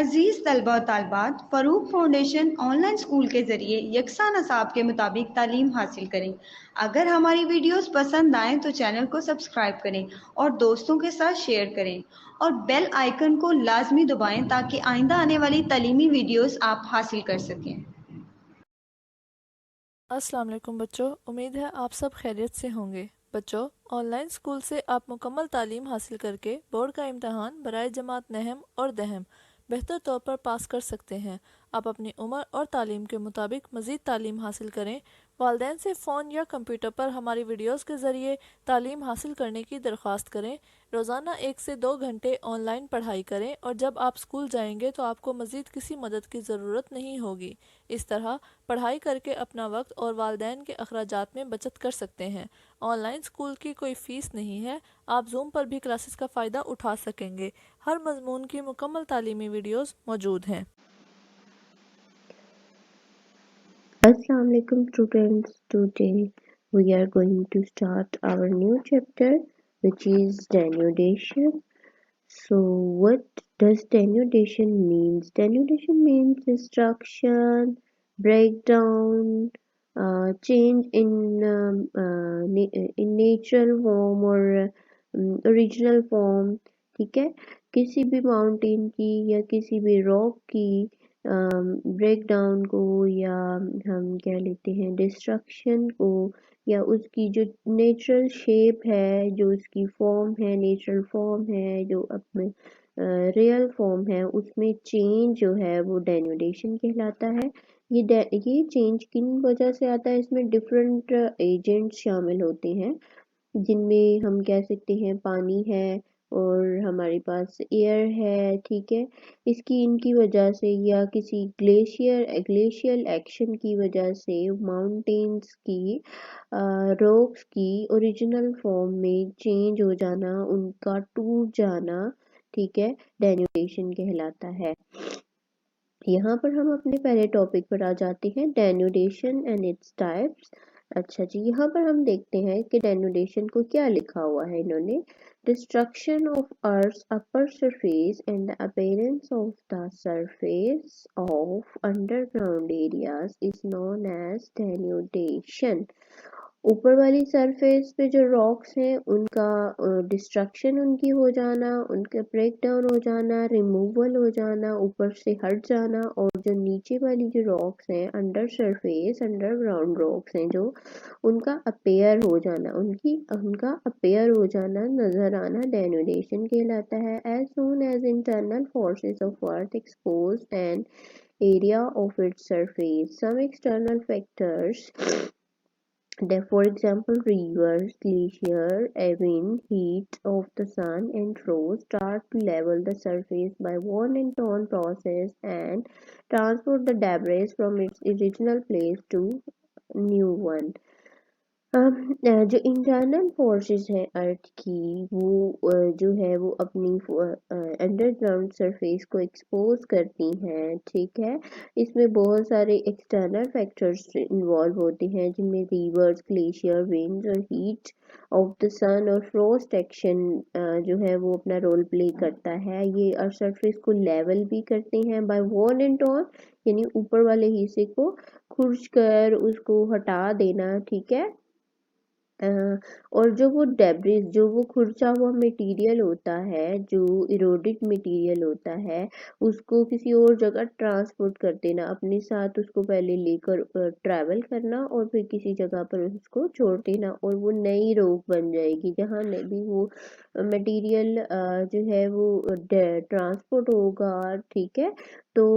अजीज़ तलबा और तालिबात, Farooq foundation online school के ज़रिए यकसा नसाब के मुताबिक तालीम हासिल करें। अगर हमारी वीडियोस पसंद आएँ तो चैनल को सब्सक्राइब करें और दोस्तों के साथ शेयर करें और बेल आइकन को लाजमी दबाएं ताकि आइंदा आने वाली तालीमी वीडियोस आप हासिल कर सकें। अस्सलाम वालेकुम बच्चों, उम्मीद है आप सब खैरियत से होंगे। बच्चों, ऑनलाइन स्कूल से आप मुकम्मल तालीम हासिल करके बोर्ड का इम्तहान बराए जमात नहम और दहम बेहतर तौर पर पास कर सकते हैं। आप अपनी उम्र और तालीम के मुताबिक मज़ीद तालीम हासिल करें। वालिदैन से फ़ोन या कंप्यूटर पर हमारी वीडियोस के ज़रिए तालीम हासिल करने की दरख्वास्त करें। रोज़ाना 1 से 2 घंटे ऑनलाइन पढ़ाई करें और जब आप स्कूल जाएंगे तो आपको मज़ीद किसी मदद की ज़रूरत नहीं होगी। इस तरह पढ़ाई करके अपना वक्त और वालिदैन के अखराजात में बचत कर सकते हैं। ऑनलाइन स्कूल की कोई फ़ीस नहीं है। आप जूम पर भी क्लासेस का फ़ायदा उठा सकेंगे। हर मजमून की मुकम्मल तालीमी वीडियोस मौजूद हैं। Assalamu alaikum students. Today we are going to start our new chapter, which is denudation. So what does denudation means? Denudation means destruction, breakdown, change in natural form or original form. ठीक है, किसी भी mountain की या किसी भी rock की break down को या हम कह लेते हैं डिस्ट्रक्शन को या उसकी जो नेचुरल शेप है, जो उसकी फॉर्म है, नेचुरल फॉर्म है, जो अपने रियल फॉर्म है, उसमें चेंज जो है वो डेन्यूडेशन कहलाता है। ये चेंज किन वजह से आता है? इसमें डिफरेंट एजेंट्स शामिल होते हैं, जिनमें हम कह सकते हैं पानी है और हमारे पास एयर है। ठीक है, इनकी वजह से या किसी ग्लेशियल एक्शन की वजह से माउंटेन्स की रॉक्स की ओरिजिनल फॉर्म में चेंज हो जाना, उनका टूट जाना, ठीक है, डेन्यूडेशन कहलाता है। यहाँ पर हम अपने पहले टॉपिक पर आ जाते हैं, डेन्यूडेशन एंड इट्स टाइप्स। अच्छा जी, यहाँ पर हम देखते हैं कि डेन्यूडेशन को क्या लिखा हुआ है इन्होंने। Destruction of earth upper surface and the appearance of the surface of underground areas is known as denudation. ऊपर वाली सरफेस पे जो रॉक्स हैं उनका डिस्ट्रक्शन उनकी हो जाना, उनका ब्रेक डाउन हो जाना, रिमूवल हो जाना, ऊपर से हट जाना, और जो नीचे वाली जो रॉक्स हैं अंडर सरफेस अंडरग्राउंड रॉक्स हैं जो उनका अपेयर हो जाना, उनका अपेयर हो जाना, नजर आना, डेन्यूडेशन कहलाता है। As soon as internal forces of earth expose an area of its surface, some external factors, for example rivers, glacier, wind, heat of the sun and frost, start to level the surface by one and torn process and transport the debris from its original place to new one. जो internal forces हैं अर्थ की, वो जो है वो अपनी underground surface को expose करती हैं। ठीक है, इसमें बहुत सारे एक्सटर्नल फैक्टर्स इन्वॉल्व होते हैं, जिनमें रिवर्स, ग्लेशियर, विंड्स और हीट ऑफ द सन और फ्रोस्ट एक्शन जो है वो अपना रोल प्ले करता है। ये अर्थ सरफेस को लेवल भी करते हैं बाय वन एंड टॉन, यानी ऊपर वाले हिस्से को खुर्च कर उसको हटा देना। ठीक है, और जो वो डेब्रिस, जो वो खुरचा हुआ मटेरियल होता है, जो इरोडेड मटेरियल होता है, उसको किसी और जगह ट्रांसपोर्ट कर देना, अपने साथ उसको पहले लेकर ट्रैवल करना और फिर किसी जगह पर उसको छोड़ देना, और वो नई रोक बन जाएगी जहाँ भी वो मटेरियल जो है वो ट्रांसपोर्ट होगा। ठीक है, तो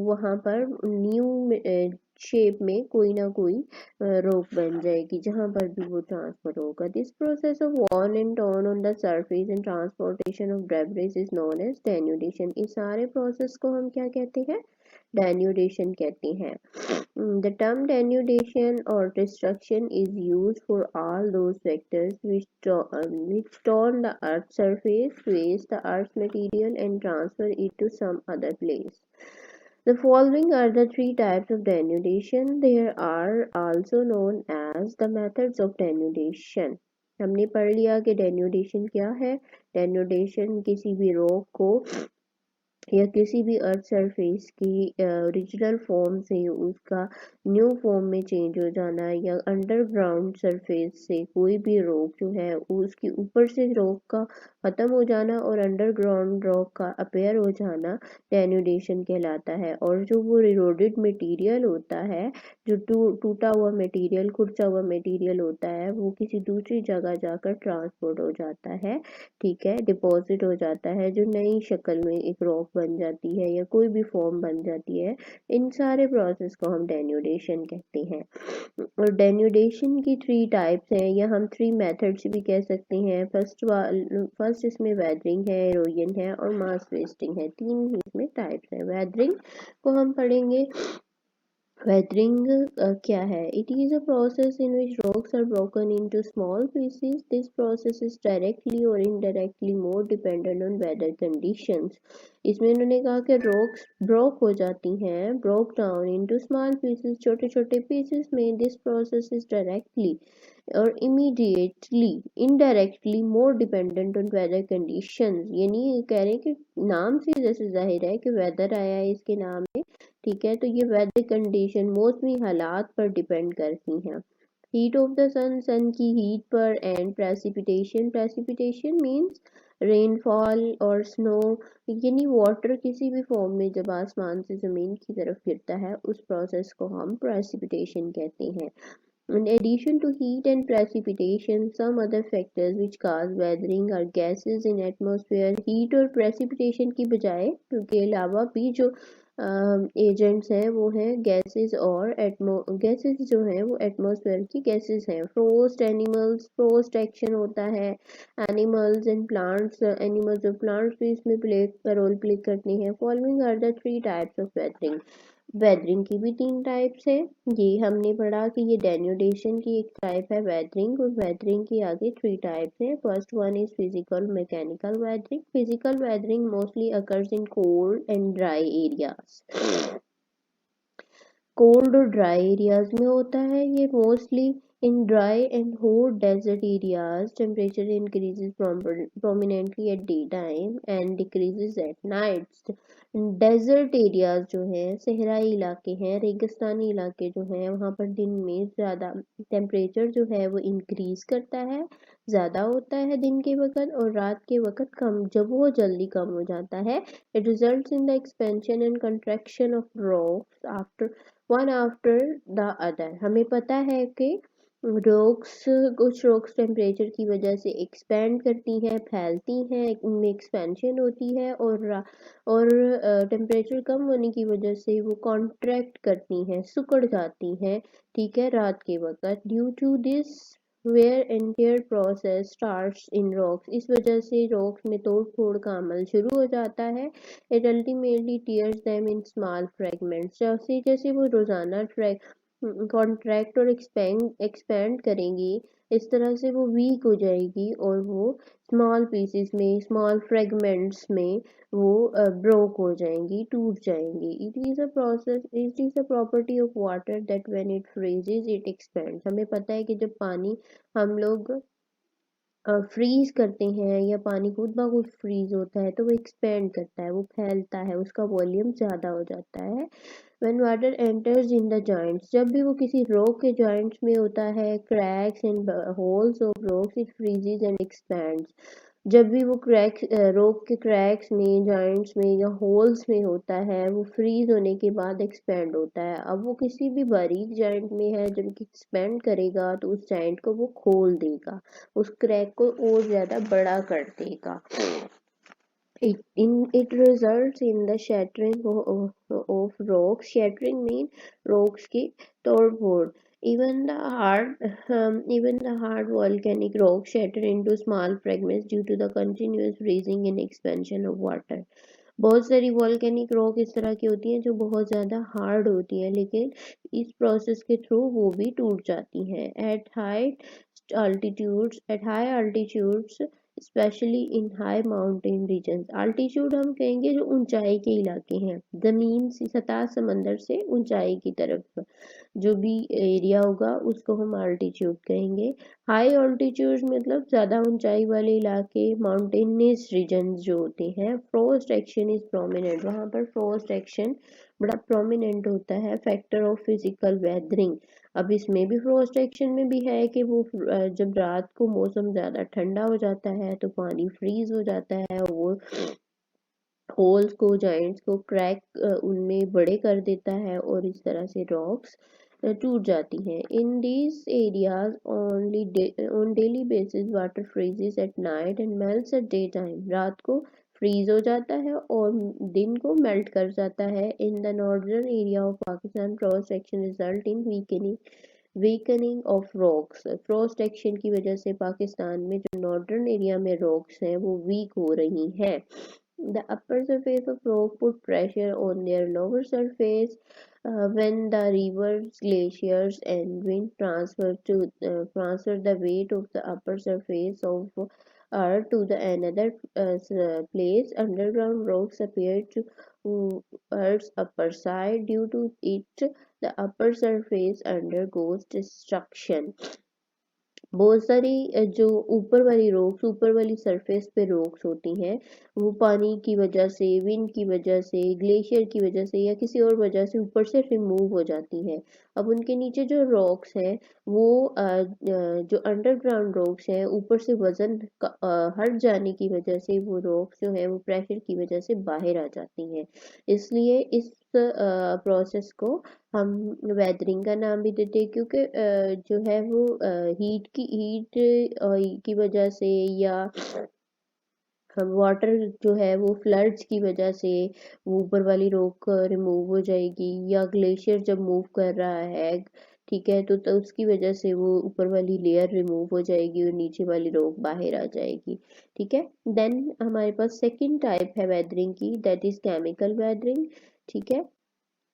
वहाँ पर न्यू शेप में कोई ना कोई रोक बन जाएगी जहाँ पर भी वो ट्रांसफर होगा। This process of on and on the surface and transportation of debris is known as denudation. इस सारे प्रोसेस को हम क्या कहते हैं? डेन्यूडेशन कहते हैं। The term denudation or destruction is used for all those vectors which turn the earth's surface, waste the earth's material and transfer it to some other place. The following are the three types of denudation. There are also known as the methods of denudation. हमने पढ़ लिया कि denudation क्या है। denudation किसी भी rock को या किसी भी अर्थ सरफेस की ओरिजिनल फॉर्म से उसका न्यू फॉर्म में चेंज हो जाना, या अंडरग्राउंड सरफेस से कोई भी रॉक जो है उसके ऊपर से रॉक का ख़त्म हो जाना और अंडरग्राउंड रॉक का अपीयर हो जाना डेन्यूडेशन कहलाता है। और जो वो इरोडेड मटेरियल होता है, जो टूटा हुआ मटेरियल, खुरचा हुआ मटेरियल होता है, वो किसी दूसरी जगह जाकर ट्रांसपोर्ट हो जाता है, ठीक है, डिपॉजिट हो जाता है, जो नई शक्ल में एक रॉक बन जाती है या कोई भी फॉर्म बन जाती है। इन सारे प्रोसेस को हम डेन्यूडेशन कहते हैं। और डेन्यूडेशन की 3 टाइप्स हैं, या हम 3 मेथड्स भी कह सकते हैं। फर्स्ट इसमें वेदरिंग है, इरोजन है और मास वेस्टिंग है। 3 इसमें टाइप्स हैं। वेदरिंग को हम पढ़ेंगे। Weathering क्या है? It is a process in which rocks are broken into small pieces. This process is directly or indirectly more dependent on weather conditions. इसमें इन्होंने कहा कि rocks broke हो जाती हैं, broke down into small pieces, छोटे छोटे pieces में. This process is directly और immediately indirectly more dependent on weather conditions. यानी कह रहे हैं कि नाम से जैसे जाहिर है कि weather आया है इसके नाम में, ठीक है, तो ये वेदर कंडीशन मौसमी हालात पर डिपेंड करती हैं। हीट ऑफ द सन, सन की हीट पर, and precipitation, precipitation means rainfall और स्नो, यानी वाटर किसी भी फॉर्म में जब आसमान से ज़मीन की तरफ गिरता है उस प्रोसेस को हम प्रेसिपिटेशन कहते हैं। In addition to heat and precipitation, some other factors which cause weathering are gases in atmosphere. Heat और precipitation की बजाय के अलावा भी जो एजेंट्स हैं वो हैं गैसेस, और गैसेस जो हैं वो एटमॉस्फेयर की गैसेस हैं। फ्रोस्ट एनिमल्स, फ्रोस्ट एक्शन होता है एनिमल्स एंड प्लांट्स, एनिमल्स और प्लांट्स भी इसमें रोल प्ले करते हैं। Following are the 3 types of weathering. Weathering की भी 3 टाइप्स है। ये हमने पढ़ा कि ये डेन्यूडेशन की एक टाइप है वेदरिंग, और वेदरिंग की आगे 3 टाइप्स है। First one is physical mechanical weathering. Physical weathering mostly occurs in cold and dry areas. Cold और ड्राई एरियाज में होता है ये mostly. In dry and hot desert areas temperature increases prominently at daytime and decreases at night. Desert areas जो हैं, सहराई इलाके हैं, रेगिस्तानी इलाके जो हैं, वहाँ पर दिन में ज़्यादा टेम्परेचर जो है वो इंक्रीज करता है, ज़्यादा होता है दिन के वक्त, और रात के वक्त कम, जब वो जल्दी कम हो जाता है। It results in the expansion and contraction of rocks after one after the other. हमें पता है कि रॉक्स, कुछ रॉक्स टेम्परेचर की वजह से एक्सपेंड करती हैं, फैलती हैं, इनमें एक्सपेंशन होती है, और टेम्परेचर कम होने की वजह से वो कॉन्ट्रैक्ट करती हैं, सिकुड़ जाती हैं, ठीक है, रात के वक्त। Due to this wear and tear process starts in rocks, इस वजह से रॉक्स में तोड़ फोड़ का अमल शुरू हो जाता है। It ultimately tears them in small fragments, जैसे जैसे वो रोजाना कॉन्ट्रैक्ट और एक्सपेंड करेंगी, इस तरह से वो वीक हो जाएगी और वो स्मॉल पीसेस में, स्मॉल फ्रेगमेंट्स में वो ब्रोक हो जाएंगी, टूट जाएंगी। It is a process, it is a property of water that when it फ्रीजेज it expends. हमें पता है कि जब पानी हम लोग फ्रीज करते हैं या पानी खुद ब खुद फ्रीज होता है तो वो एक्सपेंड करता है, वो फैलता है, उसका वॉल्यूम ज़्यादा हो जाता है। When water enters in the joints, जब भी वो किसी रॉक के जॉइंट्स में होता है, cracks and holes of rocks, it फ्रीजेज and expands. जब भी वो रॉक के क्रैक्स में, जॉइंट्स में या होल्स में होता है, वो फ्रीज होने के बाद एक्सपेंड होता है। अब वो किसी भी बारीक जॉइंट में है, जब एक्सपेंड करेगा तो उस जॉइंट को वो खोल देगा, उस क्रैक को और ज़्यादा बड़ा कर देगा। It results in the shattering of rocks. Shattering means rocks की तोड़-फोड़. Even the hard volcanic rocks shatter into small fragments due to the continuous freezing and expansion of water. बहुत सारी वॉल्केनिक रॉक इस तरह की होती हैं जो बहुत ज़्यादा हार्ड होती हैं, लेकिन इस प्रोसेस के थ्रू वो भी टूट जाती हैं। At high altitudes, specially in high mountain regions. Altitude हम कहेंगे जो ऊंचाई के इलाके हैं, जमीन से सतह समंदर से ऊंचाई की तरफ जो भी एरिया होगा उसको हम अल्टीट्यूड कहेंगे। हाई ऑल्टीट्यूड मतलब ज़्यादा ऊंचाई वाले इलाके, माउंटेनियस रीजन जो होते हैं। फ्रोस्ट एक्शन इज प्रोमिनेंट, वहाँ पर फ्रोस्ट एक्शन बड़ा प्रोमिनेंट होता है। फैक्टर ऑफ फिजिकल वेदरिंग, अब इसमें भी फ्रोस्ट एक्शन में भी है कि वो जब रात को मौसम ज़्यादा ठंडा हो जाता है तो पानी फ्रीज हो जाता है, वो होल्स को, जॉइंट्स को क्रैक उनमें बड़े कर देता है और इस तरह से रॉक्स टूट जाती हैं। In these areas only on daily basis water freezes at night and melts at day time, रात को फ्रीज हो जाता है और दिन को मेल्ट कर जाता है। In the northern area of Pakistan cross section result in weakening of rocks, frost action की वजह से पाकिस्तान में जो नॉर्दर्न एरिया में रॉक्स हैं वो वीक हो रही हैं। The upper surface of rock put pressure on their lower surface when the rivers, glaciers, and wind transfer the weight of the upper surface of Earth to the another place. Underground rocks appear to Earth's upper side. Due to it, the upper surface undergoes destruction. बहुत सारी जो ऊपर वाली rocks, ऊपर वाली surface पे rocks होती हैं, वो पानी की वजह से, विंड की वजह से, ग्लेशियर की वजह से या किसी और वजह से ऊपर से रिमूव हो जाती हैं। अब उनके नीचे जो रॉक्स हैं वो जो अंडरग्राउंड रॉक्स हैं, ऊपर से वजन हट जाने की वजह से वो रॉक्स जो है वो प्रेशर की वजह से बाहर आ जाती हैं। इसलिए इस प्रोसेस को हम वेदरिंग का नाम भी देते हैं, क्योंकि जो है वो हीट की वजह से या वाटर जो है वो फ्लड्स की वजह से वो ऊपर वाली रॉक रिमूव हो जाएगी, या ग्लेशियर जब मूव कर रहा है, ठीक है, तो उसकी वजह से वो ऊपर वाली लेयर रिमूव हो जाएगी और नीचे वाली रॉक बाहर आ जाएगी। ठीक है, देन हमारे पास सेकंड टाइप है वेदरिंग की, दैट इज केमिकल वेदरिंग। ठीक है,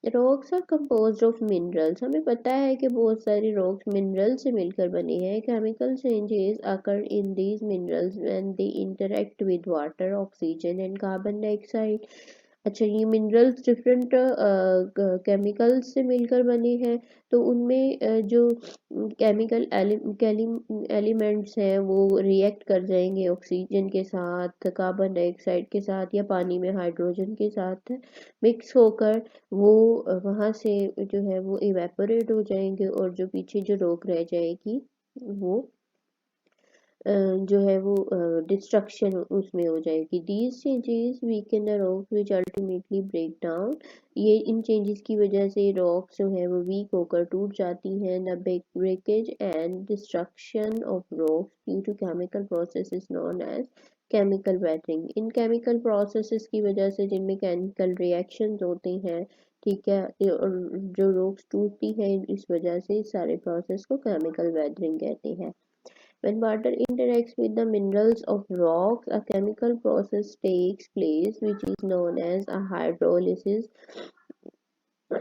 rocks are composed of minerals, हमें पता है कि बहुत सारी रॉक्स मिनरल से मिलकर बनी है। Chemical changes occur in these minerals when they interact with water, oxygen and carbon dioxide. अच्छा, ये मिनरल्स डिफरेंट केमिकल्स से मिलकर बने हैं, तो उनमें जो केमिकल एलिमेंट्स हैं वो रिएक्ट कर जाएंगे ऑक्सीजन के साथ, कार्बन डाइऑक्साइड के साथ या पानी में हाइड्रोजन के साथ मिक्स होकर वो वहाँ से जो है वो इवेपोरेट हो जाएंगे और जो पीछे जो रॉक रह जाएगी वो जो है वो डिस्ट्रक्शन उसमें हो जाएगी। These changes weaken the rocks which ultimately break down, ये इन चेंजेस की वजह से रॉक्स जो है वो वीक होकर टूट जाती हैं। The breakage and destruction of rocks due to chemical process is known as chemical weathering. इन केमिकल प्रोसेसेस की वजह से जिनमें केमिकल रिएक्शंस होते हैं, ठीक है, और जो रॉक्स टूटती हैं इस वजह से, इस सारे प्रोसेस को केमिकल वेदरिंग कहते हैं। When water interacts with the minerals of rocks, a chemical process takes place which is known as a hydrolysis.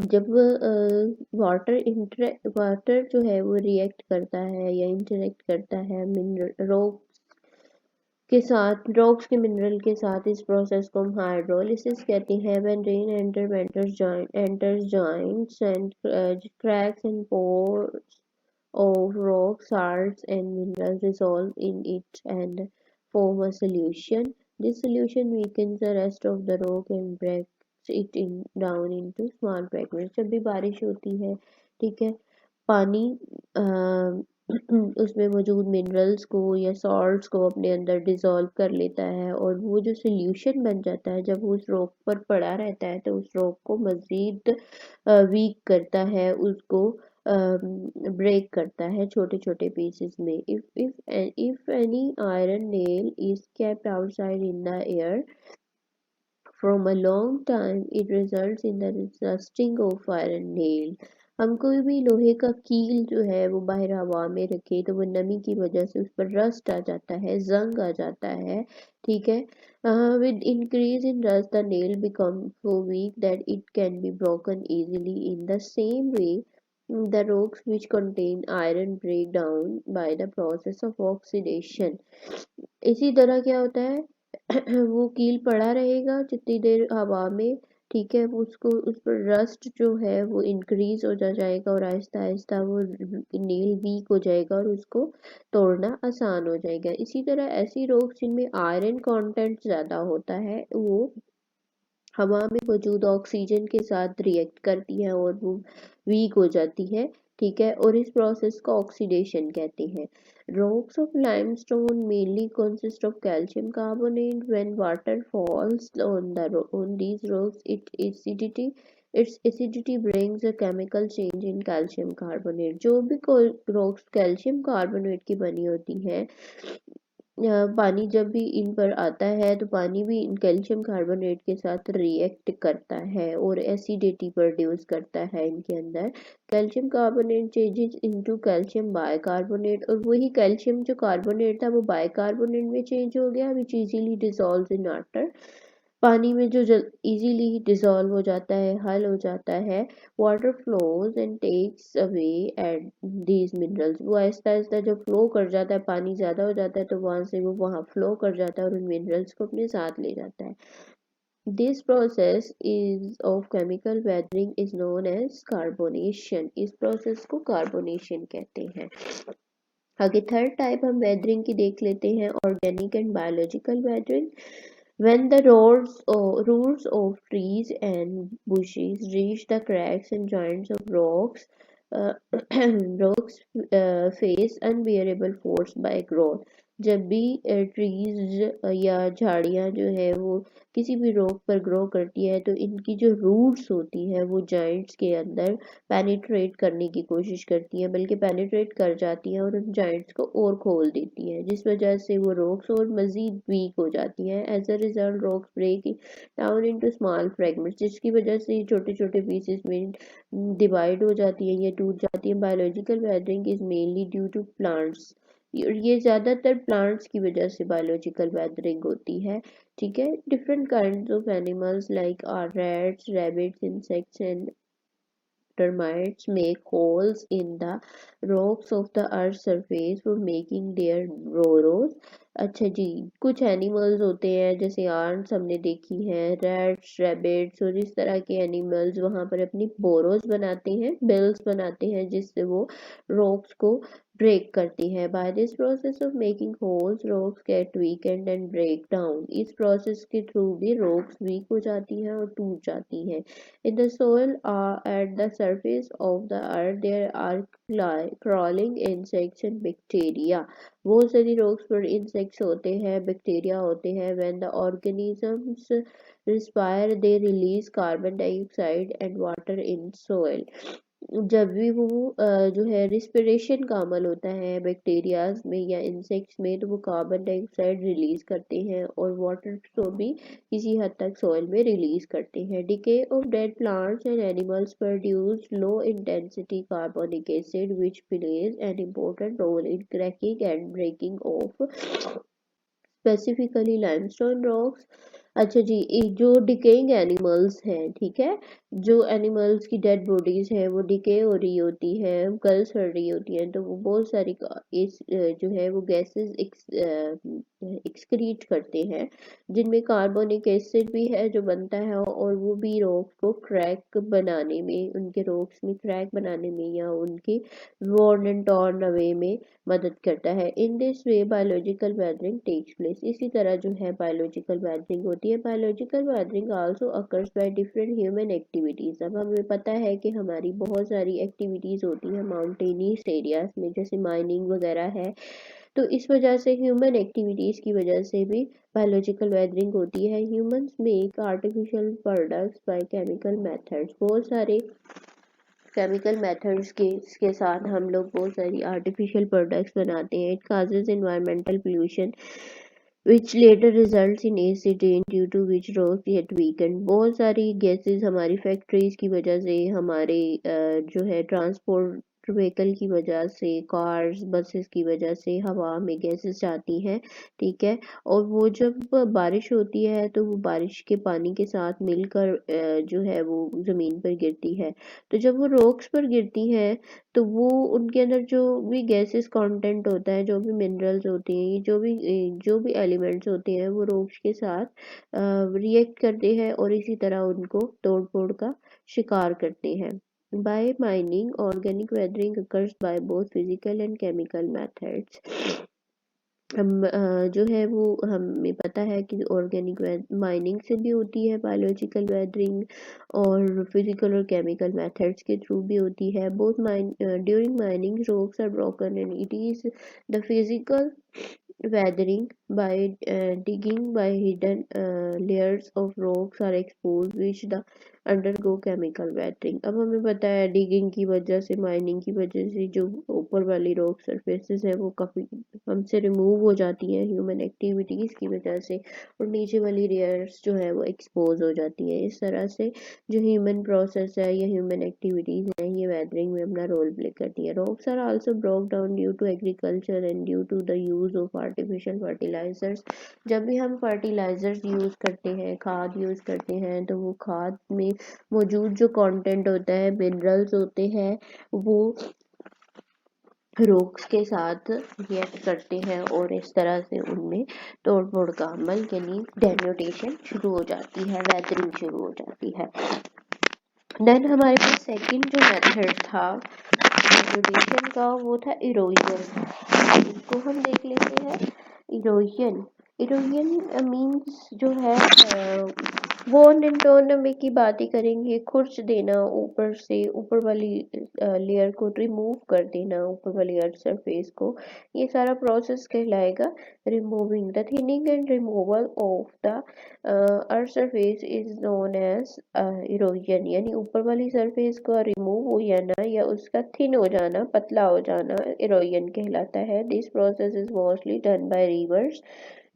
जब वाटर जो है वो रिएक्ट करता है या इंटरेक्ट करता है मिनरल रॉक्स के मिनरल के साथ, इस प्रोसेस को हम हाइड्रोलिसिस कहते हैं। When rain enters joints and cracks and pores of rock, salts and minerals dissolve in it and form a solution. This solution weakens the rest of the rock and breaks it down into small fragments. जब भी बारिश होती है, ठीक है, पानी उसमें मौजूद मिनरल्स को या सॉल्ट्स को अपने अंदर डिसॉल्व कर लेता है और वो जो सोल्यूशन बन जाता है, जब वो उस रॉक पर पड़ा रहता है तो उस रॉक को मज़ीद वीक करता है, उसको ब्रेक करता है छोटे छोटे पीसेस में। If any iron nail is kept outside in the air from a long time, it results in the rusting of iron nail. हम कोई भी लोहे का कील जो है वो बाहर हवा में रखे तो वो नमी की वजह से उस पर रस्ट आ जाता है, जंग आ जाता है। ठीक है, with increase in rust the nail become so weak that it can be broken easily. In the same way, The rocks which contain iron break down by the process of oxidation. इसी तरह क्या होता है वो कील पड़ा रहेगा जितनी देर हवा में, ठीक है, उसको उस पर रस्ट जो है वो इंक्रीज हो जाएगा और आहिस्ता आहिस्ता वो नील वीक हो जाएगा और उसको तोड़ना आसान हो जाएगा। इसी तरह ऐसी रॉक्स जिनमें आयरन कंटेंट ज़्यादा होता है वो हवा में मौजूद ऑक्सीजन के साथ रिएक्ट करती है और वो वीक हो जाती है, ठीक है, और इस प्रोसेस को ऑक्सीडेशन कहते हैं। Rocks of limestone mainly consist of calcium carbonate. When water falls on these rocks, its acidity brings a chemical change in calcium carbonate. जो भी रॉक्स कैल्शियम कार्बोनेट की बनी होती है, पानी जब भी इन पर आता है तो पानी भी इन कैल्शियम कार्बोनेट के साथ रिएक्ट करता है और एसिडिटी प्रोड्यूस करता है इनके अंदर। Calcium carbonate changes into calcium bicarbonate, और वही कैल्शियम जो कार्बोनेट था वो बाइकार्बोनेट में चेंज हो गया, विच इजीली डिसॉल्व्स इन वाटर। पानी में जो इजीली डिसॉल्व हो जाता है, हल हो जाता है। Water flows and takes away at these minerals, वो आहिस्ता आहिस्ता जब फ्लो कर जाता है, पानी ज़्यादा हो जाता है तो वहाँ से वो वहाँ फ्लो कर जाता है और उन मिनरल्स को अपने साथ ले जाता है। This process is of chemical weathering is known as carbonation. इस प्रोसेस को कार्बोनेशन कहते हैं। आगे थर्ड टाइप हम वेदरिंग की देख लेते हैं, organic and biological weathering. When the roots of trees and bushes reach the cracks and joints of rocks, uh, rocks face unbearable force by growth. जब भी ट्रीज या झाड़ियाँ जो है वो किसी भी रॉक पर ग्रो करती है तो इनकी जो रूट्स होती है वो जॉइंट्स के अंदर पेनिट्रेट करने की कोशिश करती हैं, बल्कि पेनिट्रेट कर जाती हैं और उन जॉइंट्स को और खोल देती हैं, जिस वजह से वो रॉक्स और मज़ीद वीक हो जाती हैं। As a result rocks break down into small fragments, जिसकी वजह से छोटे छोटे पीसेस में डिवाइड हो जाती हैं या टूट जाती हैं। Biological weathering is mainly due to plants, ये ज़्यादातर प्लांट्स की वजह से बायोलॉजिकल वेदरिंग होती है, ठीक है। Different kinds of animals like are rats, rabbits, insects and termites make holes in the rocks of the earth's surface for making their burrows। अच्छा जी, कुछ एनिमल्स होते हैं जैसे आंट्स हमने देखी हैं, रैट्स, रैबिट्स और इस तरह के एनिमल्स वहाँ पर अपनी बोरोज बनाते हैं, बिल्स बनाते हैं, जिससे वो रॉक्स को ब्रेक करती है। By this process of making holes rocks get weakened and break down. इस प्रोसेस के थ्रू भी रॉक्स वीक हो जाती हैं और टूट जाती हैं। In the soil at the surface of the earth there are crawling insects and bacteria। बहुत सारी rocks पर insects होते हैं, bacteria होते हैं। When the organisms respire they release carbon dioxide and water in soil। जब भी वो जो है रिस्पिरेशन का अमल होता है बैक्टीरियाज में या इंसेक्ट्स में तो वो कार्बन डाइऑक्साइड रिलीज करते हैं और वाटर को भी किसी हद तक सॉइल में रिलीज करते हैं। Decay of dead plants and animals produce low intensity carbonic acid which plays an important role in cracking and breaking of specifically limestone rocks. अच्छा जी, एक जो डिकेइंग एनिमल्स हैं, ठीक है, जो एनिमल्स की डेड बॉडीज है वो डिके हो रही होती है, गल सड़ रही होती हैं, तो वो बहुत सारी इस जो है वो गैसेस एक्सक्रीट करते हैं, जिनमें कार्बोनिक एसिड भी है जो बनता है और वो भी रॉक्स को क्रैक बनाने में, उनके रॉक्स में क्रैक बनाने में या उनके वॉर्न एंड टॉर्न अवे में मदद करता है। In this way biological weathering takes place. इसी तरह जो है बायोलॉजिकल वेदरिंग होती है। Biological weathering also occurs by different human activities. अब हमें पता है कि हमारी बहुत सारी एक्टिविटीज होती हैं माउंटेनियस एरियाज में, जैसे माइनिंग वगैरह है, तो इस वजह से ह्यूमन एक्टिविटीज की वजह से भी बायोलॉजिकल वेदरिंग होती है। Humans make artificial products by chemical methods. बहुत सारे केमिकल मेथड्स के साथ हम लोग बहुत सारी आर्टिफिशियल प्रोडक्ट्स बनाते हैं। It causes environmental pollution which later results in acid rain due to which rocks get weakened। बहुत सारी गैसेस हमारी फैक्ट्रीज की वजह से, हमारे जो है व्हीकल की वजह से, कार्स बसेस की वजह से हवा में गैसेस जाती हैं, ठीक है। और वो जब बारिश होती है तो वो बारिश के पानी के साथ मिलकर जो है वो ज़मीन पर गिरती है। तो जब वो रॉक्स पर गिरती हैं तो वो उनके अंदर जो भी गैसेस कंटेंट होता है, जो भी मिनरल्स होते हैं, जो भी एलिमेंट्स होते हैं, वो रॉक्स के साथ रिएक्ट करते हैं और इसी तरह उनको तोड़ फोड़ का शिकार करते हैं। By mining organic weathering occurs by both physical and chemical methods। जो है वो हमें पता है कि ऑर्गेनिक माइनिंग से भी होती है, बायोलॉजिकल वेदरिंग, और फिजिकल और केमिकल मेथड्स के थ्रू भी होती है। Both during mining rocks are broken and it is the physical weathering by digging by hidden layers of rocks are exposed which the undergo chemical weathering। अब हमें पता है डिगिंग की वजह से, माइनिंग की वजह से जो ऊपर वाली रॉक सरफेसेस है वो काफ़ी हमसे रिमूव हो जाती हैं ह्यूमन एक्टिविटीज़ की वजह से, और नीचे वाली लेयर्स जो है वो एक्सपोज हो जाती है। इस तरह से जो ह्यूमन प्रोसेस है या ह्यूमन एक्टिविटीज़ हैं ये वेदरिंग में अपना रोल प्ले करती है। Rocks are also broke down due to agriculture and due to the use of artificial fertilisers. जब भी हम फर्टिलाइजर्स यूज़ करते हैं, खाद यूज़ करते हैं, तो वो खाद में मौजूद जो कंटेंट होता है, मिनरल्स होते हैं, वो रॉक्स के साथ रिएक्ट करते हैं और इस तरह से उनमें तोड़ फोड़ का अमल यानी डेन्यूटेशन शुरू हो जाती है, वेदरिंग शुरू हो जाती है। देन हमारे पास सेकंड जो मेथड था डेन्यूटेशन का वो था इरोजन। इसको हम देख लेते हैं। इरोजन इरोजन मीन्स जो है वॉन एंड टर्न की बातें करेंगे। खुर्च देना, ऊपर से ऊपर वाली लेयर को रिमूव कर देना, ऊपर वाली अर्थ सरफेस को, ये सारा प्रोसेस कहलाएगा removing. The thinning and removal of the earth surface is known as erosion, यानी ऊपर वाली सरफेस का रिमूव हो जाना या उसका थिन हो जाना, पतला हो जाना, इरोजन कहलाता है। This process is mostly done by reverse.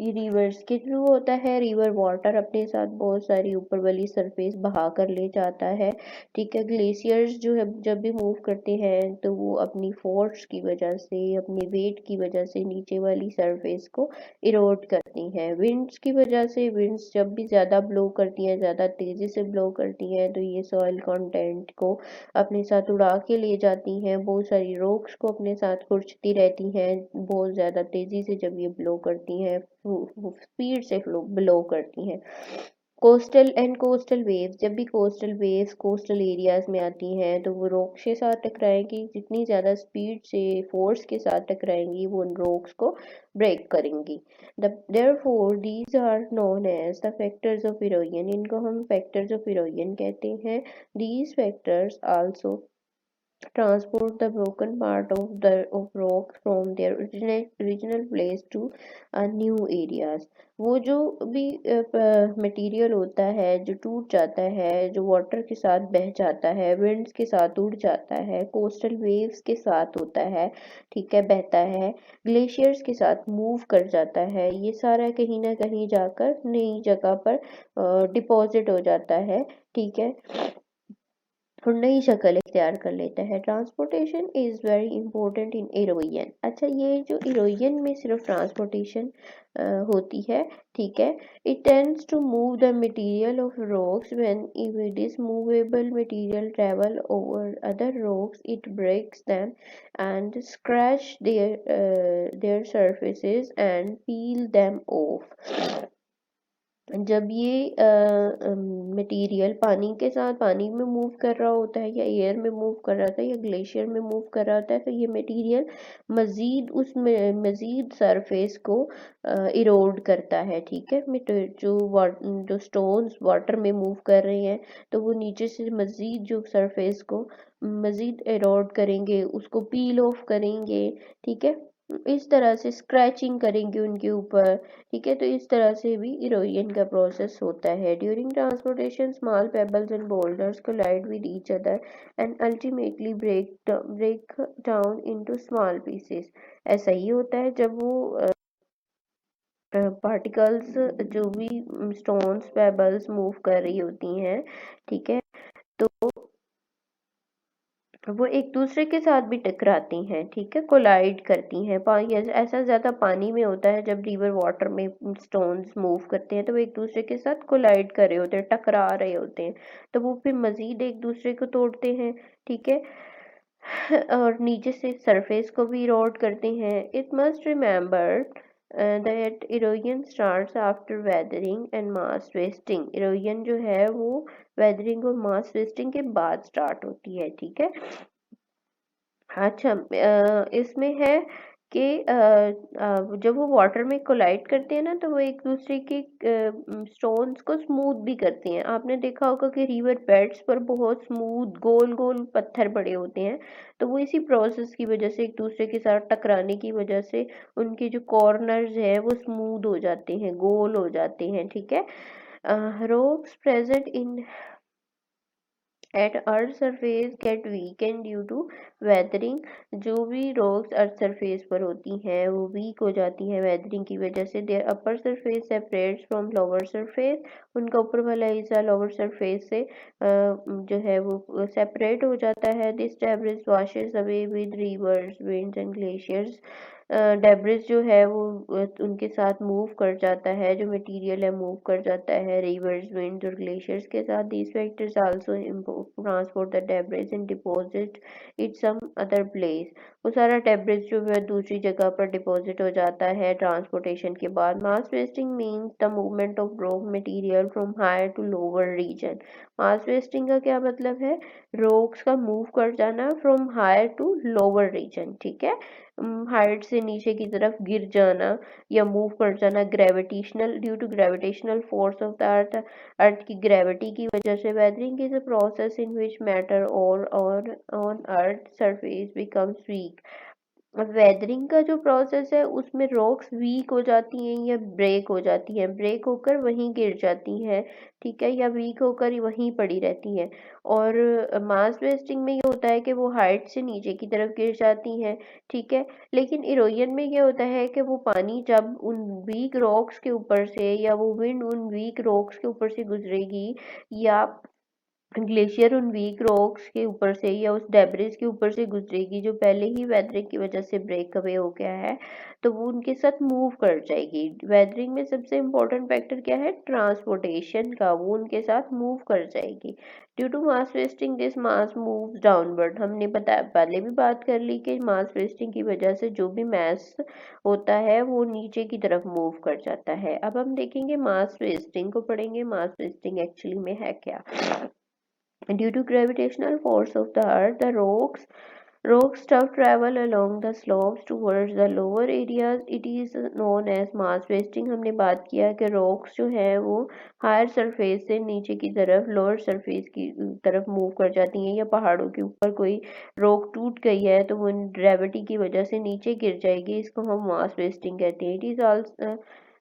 ये रिवर्स के थ्रू होता है। रिवर वाटर अपने साथ बहुत सारी ऊपर वाली सरफेस बहा कर ले जाता है, ठीक है। ग्लेशियर्स जो है जब भी मूव करते हैं तो वो अपनी फोर्स की वजह से, अपने वेट की वजह से नीचे वाली सरफेस को इरोड करती हैं। विंड्स की वजह से, विंड्स जब भी ज़्यादा ब्लो करती हैं, ज़्यादा तेज़ी से ब्लो करती हैं, तो ये सॉइल कंटेंट को अपने साथ उड़ा के ले जाती हैं। बहुत सारी रॉक्स को अपने साथ खुरचती रहती हैं बहुत ज़्यादा तेज़ी से जब ये ब्लो करती हैं, स्पीड से ब्लो करती हैं। कोस्टल एंड कोस्टल वेव्स, जब भी कोस्टल वेव्स कोस्टल एरियाज में आती हैं तो वो रॉक्स के साथ टकराएंगी। जितनी ज़्यादा स्पीड से, फोर्स के साथ टकराएंगी, वो उन रॉक्स को ब्रेक करेंगी। Therefore these are known as the factors of erosion। इनको हम factors of erosion कहते हैं। These factors also transport the broken part of rocks from their original place to new areas। वो जो भी मटेरियल होता है जो टूट जाता है, जो वाटर के साथ बह जाता है, विंड्स के साथ उड़ जाता है, कोस्टल वेव्स के साथ होता है, ठीक है, बहता है, ग्लेशियर्स के साथ मूव कर जाता है, ये सारा कहीं ना कहीं जाकर नई जगह पर डिपॉजिट हो जाता है, ठीक है, और नई शक्ल इख्तियार कर लेता है। Transportation is very important in erosion. अच्छा, ये जो इरोजन में सिर्फ ट्रांसपोर्टेशन होती है, ठीक है। It tends to move the material of rocks when this movable material travel over other rocks it breaks them and scratch their surfaces and peel them off. जब ये मटेरियल पानी के साथ, पानी में मूव कर रहा होता है या एयर में मूव कर रहा होता है या ग्लेशियर में मूव कर रहा होता है, तो ये मटेरियल मज़ीद सरफेस को इरोड करता है, ठीक है। जो स्टोन्स वाटर में मूव कर रहे हैं तो वो नीचे से मज़ीद जो सरफेस को मज़ीद इरोड करेंगे, उसको पील ऑफ करेंगे, ठीक है। इस तरह से स्क्रैचिंग करेंगे उनके ऊपर, ठीक है। तो इस तरह से भी इरोजन का प्रोसेस होता है। During transportation small pebbles and boulders collide with each other and ultimately break down into small pieces. ऐसा ही होता है जब वो पार्टिकल्स, जो भी स्टोन्स पेबल्स मूव कर रही होती हैं, ठीक है, तो वो एक दूसरे के साथ भी टकराती हैं, ठीक है, कोलाइड करती हैं। ऐसा ज़्यादा पानी में होता है, जब रिवर वाटर में स्टोन्स मूव करते हैं तो वो एक दूसरे के साथ कोलाइड कर रहे होते हैं, टकरा रहे होते हैं, तो वो फिर मज़ीद एक दूसरे को तोड़ते हैं, ठीक है। और नीचे से सरफेस को भी इरोड करते हैं। It must remember that erosion starts after weathering and mass wasting. Erosion जो है वो वेदरिंग और मास वेस्टिंग के बाद स्टार्ट होती है, ठीक है। अच्छा, इसमें है कि जब वो वाटर में कोलाइड करते हैं ना, तो वो एक दूसरे के स्टोन्स को स्मूथ भी करते हैं। आपने देखा होगा कि रिवर बेड्स पर बहुत स्मूथ गोल गोल पत्थर पड़े होते हैं, तो वो इसी प्रोसेस की वजह से, एक दूसरे के साथ टकराने की वजह से, उनके जो कॉर्नर्स है वो स्मूथ हो जाते हैं, गोल हो जाते हैं, ठीक है। Rocks present in at earth surface get weakened due to weathering. जो भी रॉक्स अर्थ सरफेस पर होती हैं वो वीक हो जाती हैं वेदरिंग की वजह से। Their upper surface separates from lower surface. उनका ऊपर वाला हिस्सा लोअर सरफेस से जो है वो सेपरेट हो जाता है। This debris washes away with reverse winds and glaciers. Debris जो है वो उनके साथ मूव कर जाता है, जो मटेरियल है मूव कर जाता है रिवर्स विंड्स और ग्लेशियर्स के साथ। These factors also transport the debris and deposit it some other place. वो सारा डेब्रिस जो है दूसरी जगह पर डिपॉजिट हो जाता है ट्रांसपोर्टेशन के बाद। Mass wasting means the movement of rock material from higher to lower region. Mass wasting का क्या मतलब है? रॉक्स का मूव कर जाना from higher to lower region, ठीक है। हाइट से नीचे की तरफ गिर जाना या मूव कर जाना gravitational, due to gravitational force of the earth. Earth की ग्रेविटी की वजह से। Weathering is a process in which matter और on earth surface becomes weak. Weathering का जो प्रोसेस है उसमें रॉक्स वीक हो जाती हैं या ब्रेक हो जाती हैं, ब्रेक होकर वहीं गिर जाती हैं, ठीक है, या वीक होकर वहीं पड़ी रहती हैं। और मास वेस्टिंग में ये होता है कि वो हाइट से नीचे की तरफ गिर जाती हैं, ठीक है। लेकिन इरोजन में ये होता है कि वो पानी जब उन वीक रॉक्स के ऊपर से, या वो विंड उन वीक रॉक्स के ऊपर से गुजरेगी, या ग्लेशियर उन वीक रॉक्स के ऊपर से या उस डेब्रिस के ऊपर से गुजरेगी जो पहले ही वेदरिंग की वजह से ब्रेक अवे हो गया है, तो वो उनके साथ मूव कर जाएगी। वेदरिंग में सबसे इम्पोर्टेंट फैक्टर क्या है? ट्रांसपोर्टेशन का। वो उनके साथ मूव कर जाएगी। Due to mass wasting this mass move downward. हमने बताया, पहले भी बात कर ली कि मास वेस्टिंग की वजह से जो भी मास होता है वो नीचे की तरफ मूव कर जाता है। अब हम देखेंगे मास वेस्टिंग को, पढ़ेंगे मास वेस्टिंग एक्चुअली में है क्या। Due to gravitational force of the earth, the rock stuff travel along the slopes towards the lower areas. It is known as mass wasting. हमने बात किया कि rocks जो है वो हायर सरफेस से नीचे की तरफ लोअर सरफेस की तरफ मूव कर जाती हैं, या पहाड़ों के ऊपर कोई रॉक टूट गई है तो वो ग्रेविटी की वजह से नीचे गिर जाएगी, इसको हम मास वेस्टिंग कहते हैं। It is also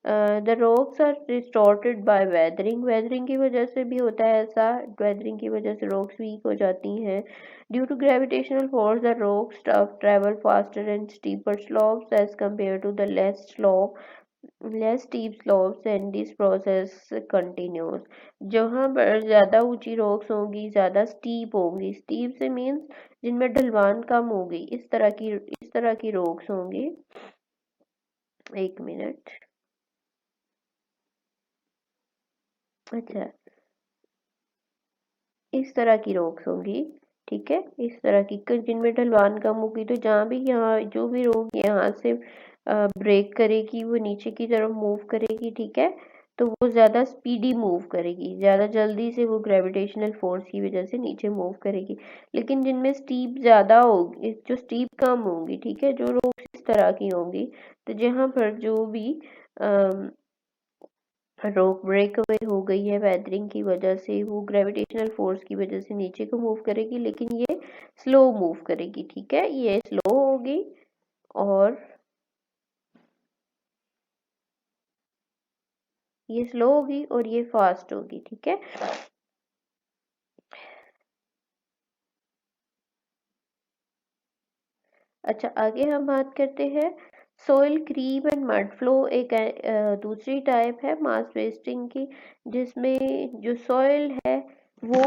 the rocks are distorted by weathering. Weathering की वजह से भी होता है ऐसा, वेदरिंग की वजह से रॉक्स वीक हो जाती हैं। Due to gravitational force the rocks travel faster and steeper slopes as compare to the less steep slopes and this process continues. जहाँ पर ज़्यादा ऊंची रॉक्स होंगी, ज़्यादा स्टीप होंगी, स्टीप से मीन्स जिनमें ढलवान कम होगी, इस तरह की रॉक्स होंगी। एक मिनट। अच्छा, इस तरह की रॉक्स होंगी, ठीक है, इस तरह की जिनमें ढलवान कम होगी। तो जहाँ भी, यहाँ जो भी रॉक यहाँ से ब्रेक करेगी वो नीचे की तरफ मूव करेगी, ठीक है, तो वो ज़्यादा स्पीडी मूव करेगी, ज़्यादा जल्दी से वो ग्रेविटेशनल फोर्स की वजह से नीचे मूव करेगी। लेकिन जिनमें स्टीप ज़्यादा होगी, जो स्टीप कम होंगी, ठीक है, जो रॉक्स इस तरह की होंगी, तो जहाँ पर जो भी रॉक ब्रेक अवे हो गई है वेदरिंग की वजह से, वो ग्रेविटेशनल फोर्स की वजह से नीचे को मूव करेगी, लेकिन ये स्लो मूव करेगी, ठीक है, ये स्लो होगी और ये स्लो होगी और ये फास्ट होगी, ठीक है। अच्छा, आगे हम बात करते हैं soil creep and mud flow. एक दूसरी टाइप है मास वेस्टिंग की, जिसमें जो सॉइल है वो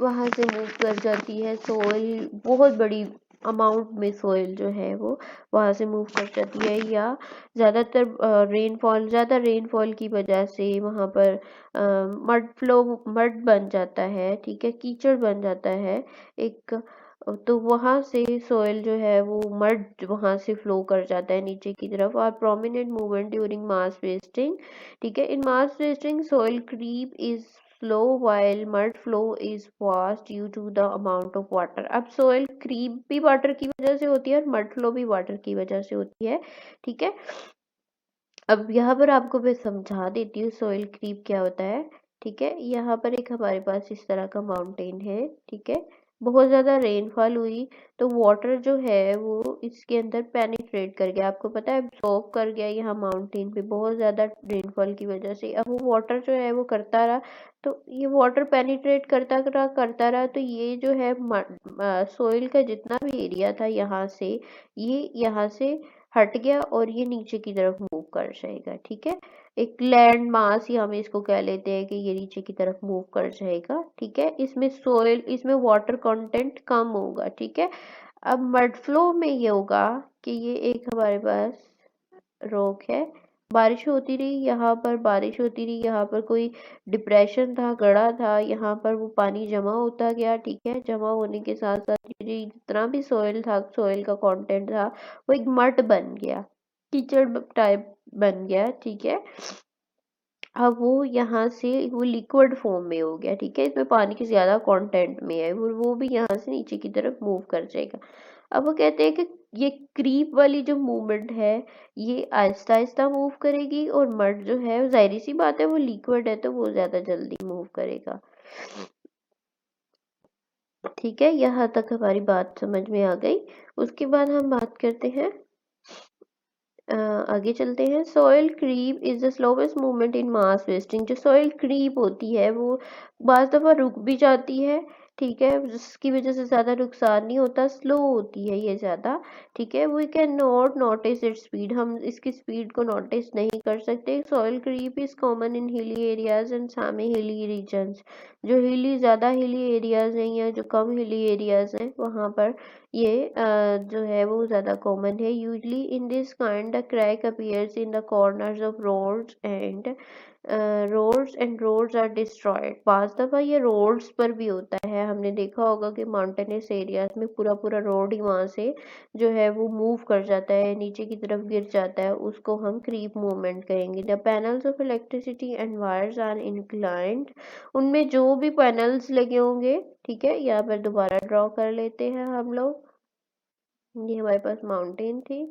वहाँ से मूव कर जाती है सॉइल, बहुत बड़ी अमाउंट में सॉइल जो है वो वहाँ से मूव कर जाती है, या ज़्यादातर ज़्यादा रेनफॉल की वजह से वहाँ पर मड बन जाता है, ठीक है, कीचड़ बन जाता है एक, तो वहाँ से सॉइल जो है वो मड वहाँ से फ्लो कर जाता है नीचे की तरफ। और prominent movement during mass wasting, ठीक है, in mass wasting soil creep is slow while mud flow is fast due to the amount of water। अब सोयल क्रीप भी वाटर की वजह से होती है और मड फ्लो भी वाटर की वजह से होती है, ठीक है। अब यहाँ पर आपको मैं समझा देती हूँ सोयल क्रीप क्या होता है, ठीक है। यहाँ पर एक हमारे पास इस तरह का माउंटेन है, ठीक है, बहुत ज़्यादा रेनफॉल हुई तो वाटर जो है वो इसके अंदर पेनिट्रेट कर गया, आपको पता है एब्जॉर्ब कर गया यहाँ माउंटेन पे बहुत ज़्यादा रेनफॉल की वजह से। अब वो वाटर जो है वो करता रहा, तो ये वाटर पेनिट्रेट करता रहा, तो ये जो है सोइल का जितना भी एरिया था यहाँ से, ये यहाँ से हट गया और ये नीचे की तरफ मूव कर जाएगा, ठीक है। एक लैंड मास ही हम इसको कह लेते हैं कि ये नीचे की तरफ मूव कर जाएगा, ठीक है। इसमें वाटर कंटेंट कम होगा, ठीक है। अब मड फ्लो में ये होगा कि ये एक हमारे पास रॉक है, बारिश होती रही, यहाँ पर बारिश होती रही, यहाँ पर कोई डिप्रेशन था, गड़ा था, यहाँ पर वो पानी जमा होता गया, ठीक है। जमा होने के साथ साथ ये जितना भी सॉइल था, सॉइल का कंटेंट था, वो एक मड बन गया, कीचड़ टाइप बन गया, ठीक है। अब वो यहाँ से वो लिक्विड फॉर्म में हो गया, ठीक है, इसमें पानी की ज्यादा कंटेंट में है, वो भी यहाँ से नीचे की तरफ मूव कर जाएगा। अब वो कहते हैं कि ये क्रीप वाली जो मूवमेंट है ये आहिस्ता आहिस्ता मूव करेगी, और मड जो है जाहिर सी बात है वो लिक्विड है तो वो ज्यादा जल्दी मूव करेगा, ठीक है। यहाँ तक हमारी बात समझ में आ गई। उसके बाद हम बात करते हैं, आगे चलते हैं। Soil creep is the slowest movement in mass wasting. जो सॉइल क्रीप होती है वो बाज़ दफ़ा रुक भी जाती है, ठीक है, जिसकी वजह से ज़्यादा नुकसान नहीं होता, स्लो होती है ये ज़्यादा, ठीक है। We can not notice its speed, हम इसकी स्पीड को नोटिस नहीं कर सकते। Soil creep is common in hilly areas and सामी हिली रीजन्स। जो ज़्यादा हिली एरियाज हैं या जो कम हिली एरियाज हैं वहाँ पर ये जो है वो ज़्यादा कॉमन है। Usually in this kind the crack appears in the corners of roads are destroyed. बाज़ दफ़ा ये रोड्स पर भी होता है, हमने देखा होगा कि माउंटेनस एरियाज में पूरा पूरा रोड ही वहाँ से जो है वो मूव कर जाता है, नीचे की तरफ गिर जाता है, उसको हम क्रीप मूवमेंट कहेंगे। The panels of electricity and wires are inclined, उनमें जो भी पैनल्स लगे होंगे, ठीक है, यहाँ पर दोबारा ड्रॉ कर लेते हैं हम लोग। ये हमारे पास माउंटेन थी,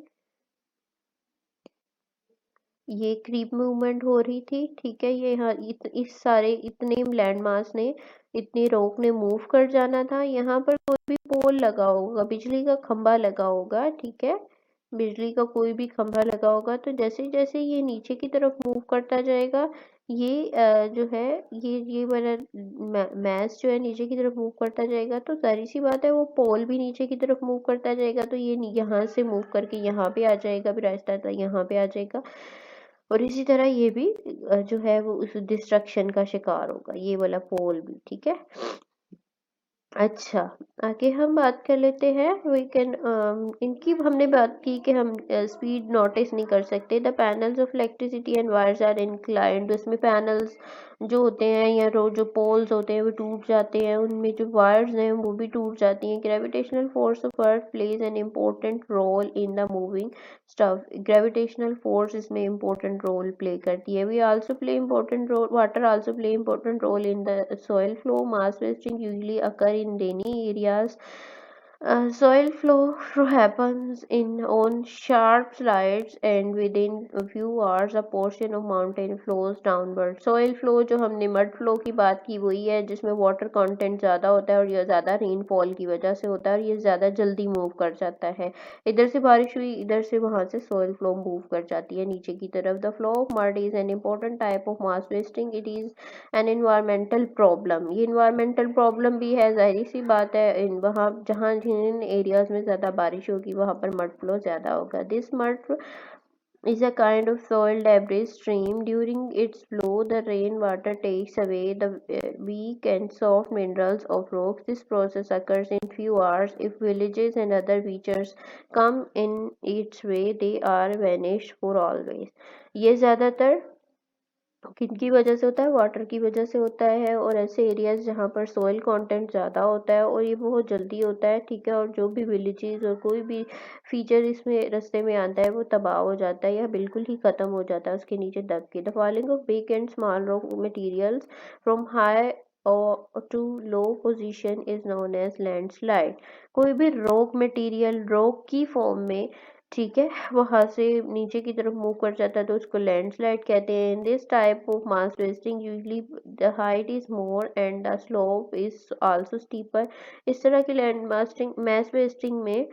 ये क्रीप मूवमेंट हो रही थी, ठीक है। ये यहाँ इस सारे इतने लैंड मास ने, इतनी रॉक ने मूव कर जाना था। यहाँ पर कोई भी पोल लगा होगा, बिजली का खंभा लगा होगा, ठीक है, बिजली का कोई भी खंभा लगा होगा, तो जैसे जैसे ये नीचे की तरफ मूव करता जाएगा, ये जो है ये वाला मैस जो है नीचे की तरफ मूव करता जाएगा, तो जाहिर सी बात है वो पोल भी नीचे की तरफ मूव करता जाएगा, तो ये यहाँ से मूव करके यहाँ पे आ जाएगा, फिर आहिस्ता आहिस्ता यहाँ पे आ जाएगा, और इसी तरह ये भी जो है वो उस डिस्ट्रक्शन का शिकार होगा, ये वाला पोल भी, ठीक है। अच्छा, आगे हम बात कर लेते हैं। वी कैन इनकी हमने बात की कि हम स्पीड नोटिस नहीं कर सकते। The panels of electricity and wires are inclined, उसमें पैनल्स जो होते हैं या जो पोल्स होते हैं वो टूट जाते हैं, उनमें जो वायर्स हैं वो भी टूट जाती हैं। Gravitational force of earth plays an important role in the moving stuff, gravitational force इसमें इम्पोर्टेंट रोल प्ले करती है। We also play important role, water also play important role in the soil flow. Mass wasting usually occur in rainy areas. Soil flow happens on sharp slides and within a few hours a portion of mountain flows downward. Soil flow जो हमने mud flow की बात की वही है जिसमें water content ज़्यादा होता है और ये ज़्यादा rainfall की वजह से होता है और ये ज़्यादा जल्दी move कर जाता है। इधर से बारिश हुई, इधर से वहाँ से soil flow move कर जाती है नीचे की तरफ। The flow of mud is an important type of mass wasting. It is an environmental problem. ये environmental problem भी है, जाहिर सी बात है, वहाँ जहाँ जिन एरियाज में ज़्यादा बारिश होगी वहाँ पर मड फ्लो ज़्यादा होगा। This mud is a kind of soil debris stream. During its flow, the rainwater takes away the weak and soft minerals of rocks. This process occurs in few hours. If villages and other features come in its way, they are vanished for always. ये ज़्यादातर किनकी वजह से होता है? Water की वजह से होता है, और ऐसे एरियाज जहाँ पर सॉइल कंटेंट ज़्यादा होता है और ये बहुत जल्दी होता है, ठीक है, और जो भी विलेजेस और कोई भी फीचर इसमें रास्ते में आता है वो तबाह हो जाता है या बिल्कुल ही ख़त्म हो जाता है उसके नीचे दब के। The falling of big and small rock materials from high to low position is known as landslide. कोई भी रॉक मटेरियल रॉक की फॉर्म में, ठीक है, वहां से नीचे की तरफ मूव कर जाता है तो उसको लैंडस्लाइड कहते हैं। In this type of mass wasting usually the height is more and the slope is also steeper. इस तरह की लैंड मास वेस्टिंग में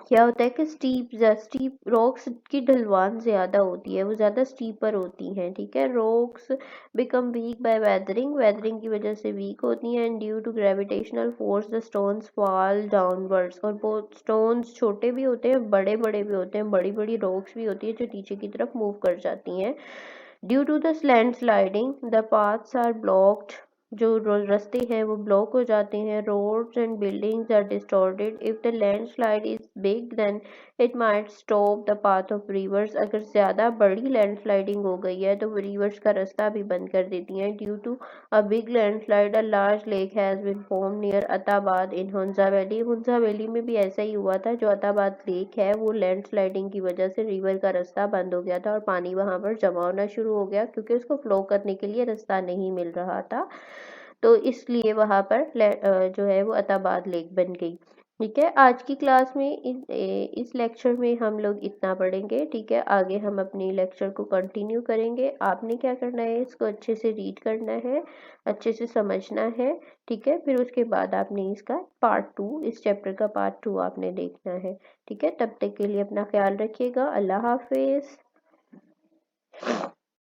क्या होता है कि स्टीप रॉक्स की ढलवान ज्यादा होती है, वो ज्यादा स्टीपर होती हैं, ठीक है। Rocks become weak by weathering, weathering की वजह से वीक होती हैं। And due to gravitational force the stones fall downwards, और बहुत स्टोन्स छोटे भी होते हैं बड़े बड़े भी होते हैं, बड़ी बड़ी रॉक्स भी होती है जो नीचे की तरफ मूव कर जाती हैं। Due to the landsliding the paths are blocked, जो रास्ते हैं वो ब्लॉक हो जाते हैं। Roads and buildings are distorted. If the landslide is big then it might stop the path of rivers. अगर ज़्यादा बड़ी लैंडस्लाइडिंग हो गई है तो वो रिवर्स का रास्ता भी बंद कर देती हैं। Due to a big landslide a large lake has been form near Attabad in Hunza valley. Hunza valley में भी ऐसा ही हुआ था, जो अताबाद लेक है वो लैंडस्लाइडिंग की वजह से रिवर का रास्ता बंद हो गया था और पानी वहां पर जमा होना शुरू हो गया क्योंकि उसको फ्लो करने के लिए रास्ता नहीं मिल रहा था, तो इसलिए वहां पर जो है वो अताबाद लेक बन गई। ठीक है, आज की क्लास में इस लेक्चर में हम लोग इतना पढ़ेंगे, ठीक है। आगे हम अपनी लेक्चर को कंटिन्यू करेंगे। आपने क्या करना है, इसको अच्छे से रीड करना है, अच्छे से समझना है, ठीक है। फिर उसके बाद आपने इसका पार्ट 2, इस चैप्टर का पार्ट 2 आपने देखना है, ठीक है। तब तक के लिए अपना ख्याल रखिएगा। अल्लाह हाफिज।